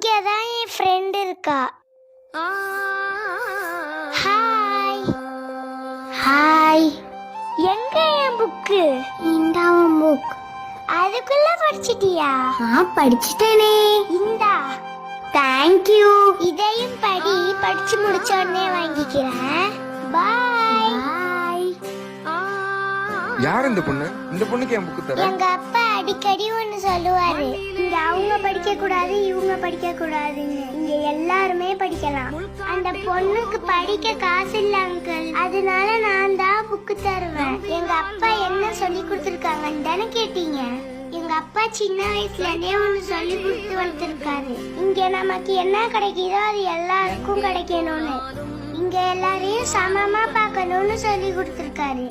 இங்கதான் என் ஃப்ரெண்ட் இருக்கா. Hi hi. எங்க என் புக்கு? இந்தாவும் புக். அதுக்குள்ள படிச்சிட்டியா? படிச்சிட்டேனே. இந்தா. Thank you. இதையும் படிச்சு முடிச்ச உடனே வாங்கிக்கிறேன். பாய். யார் இந்த பொண்ணு? இந்த பொண்ணுக்கு என் புக்கு தர? எங்க அப்பா அடிக்கடி ஒன்னு சொல்லுவாரு, இங்க அவங்க படிக்க கூடாது இவங்க படிக்க கூடாதுன்னு. இங்க எல்லாருமே படிக்கலாம். அந்த பொண்ணுக்கு படிக்க காசு இல்ல அங்கிள், அதனால நான் தான் புக்கு தருவேன். எங்க அப்பா என்ன சொல்லி கொடுத்துருக்காங்கன்னு தானே கேட்டீங்க. எங்க அப்பா சின்ன வயசுல இருந்தே ஒன்னு சொல்லி கொடுத்து வளர்த்திருக்காரு. இங்க நமக்கு என்ன கிடைக்குதோ அது எல்லாருக்கும் கிடைக்கணும்னு, இங்க எல்லாரையும் சமமா பார்க்கணும்னு சொல்லி கொடுத்திருக்காரு.